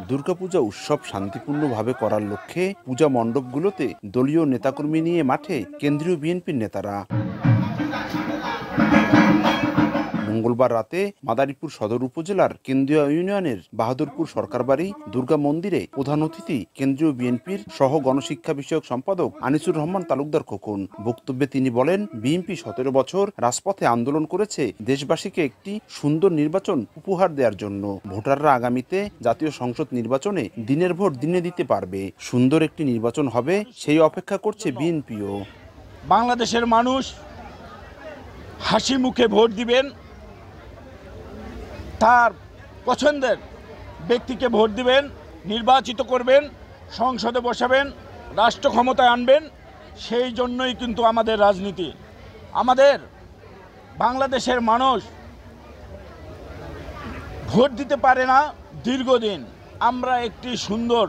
দুর্গাপূজা উৎসব শান্তিপূর্ণভাবে করার লক্ষ্যে পূজা মণ্ডপগুলোতে দলীয় নেতাকর্মী নিয়ে মাঠে কেন্দ্রীয় বিএনপির নেতারা। মঙ্গলবার রাতে মাদারীপুর সদর উপজেলার কেন্দ্রীয় ইউনিয়নের বাহাদুরপুর সরকারবাড়ি দুর্গা মন্দিরে প্রধান অতিথি কেন্দ্রীয় বিএনপির সহ গণশিক্ষা বিষয়ক সম্পাদক আনিসুর রহমান তালুকদার খোকন। বক্তব্যে তিনি বলেন, বিএনপি 17 বছর রাজপথে আন্দোলন করেছে দেশবাসীকে একটি সুন্দর নির্বাচন উপহার দেওয়ার জন্য। ভোটাররা আগামীতে জাতীয় সংসদ নির্বাচনে দিনের ভোট দিনে দিতে পারবে। সুন্দর একটি নির্বাচন হবে, সেই অপেক্ষা করছে বিএনপিও। বাংলাদেশের মানুষ হাসি মুখে ভোট দিবেন, তার পছন্দের ব্যক্তিকে ভোট দিবেন, নির্বাচিত করবেন, সংসদে বসাবেন, রাষ্ট্র ক্ষমতায় আনবেন। সেই জন্যই কিন্তু আমাদের রাজনীতি। আমাদের বাংলাদেশের মানুষ ভোট দিতে পারে না দীর্ঘদিন। আমরা একটি সুন্দর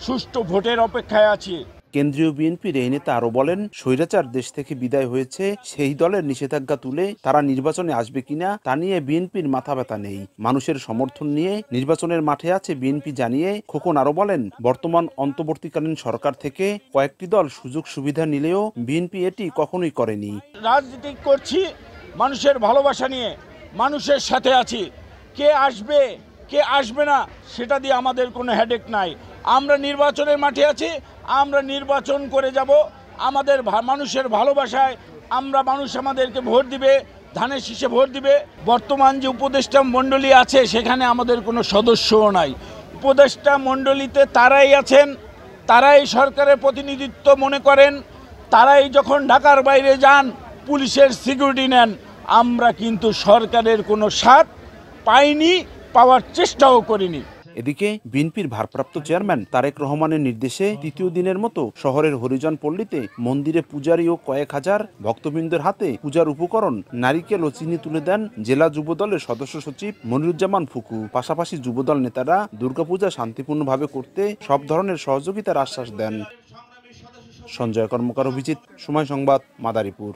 সুষ্ঠু ভোটের অপেক্ষায় আছি। কেন্দ্রীয় বিএনপির এই নেতা আরো বলেন, স্বৈরাচার দেশ থেকে বিদায় হয়েছে, সেই দলের নিষেধাজ্ঞা তুলে তারা নির্বাচনে আসবে কিনা তা নিয়ে বিএনপির মাথা ব্যথা নেই। মানুষের সমর্থন নিয়ে নির্বাচনের মাঠে আছে বিএনপি জানিয়ে খোকন আরো বলেন, বর্তমান অন্তর্বর্তীকালীন সরকার থেকে কয়েকটি দল সুযোগ সুবিধা নিলেও বিএনপি এটি কখনোই করেনি। রাজনীতি করছি মানুষের ভালোবাসা নিয়ে, মানুষের সাথে আছি। কে আসবে কে আসবে না সেটা দিয়ে আমাদের কোনো হেডেক নাই। আমরা নির্বাচনের মাঠে আছি, আমরা নির্বাচন করে যাব। আমাদের মানুষের ভালোবাসায় মানুষ আমাদেরকে ভোট দিবে, ধানের শীষে ভোট দিবে। বর্তমান যে উপদেষ্টা মণ্ডলী আছে সেখানে আমাদের কোনো সদস্যও নাই। উপদেষ্টা মণ্ডলীতে তারাই আছেন, তারাই সরকারের প্রতিনিধিত্ব মনে করেন, তারাই যখন ঢাকার বাইরে যান পুলিশের সিকিউরিটি নেন। আমরা কিন্তু সরকারের কোনো স্বাদ পাইনি, পাওয়ার চেষ্টাও করিনি। এদিকে বিএনপির ভারপ্রাপ্ত চেয়ারম্যান তারেক রহমানের নির্দেশে তৃতীয় দিনের মতো শহরের হরিজন পল্লীতে মন্দিরে পূজারী ও কয়েক হাজার ভক্তবৃন্দের হাতে পূজার উপকরণ, নারিকেল ও চিনি তুলে দেন জেলা যুবদলের সদস্য সচিব মনিরুজ্জামান ফুকু। পাশাপাশি যুবদল নেতারা দুর্গাপূজা শান্তিপূর্ণভাবে করতে সব ধরনের সহযোগিতার আশ্বাস দেন। সঞ্জয় কর্মকার, অভিজিৎ, সময় সংবাদ, মাদারীপুর।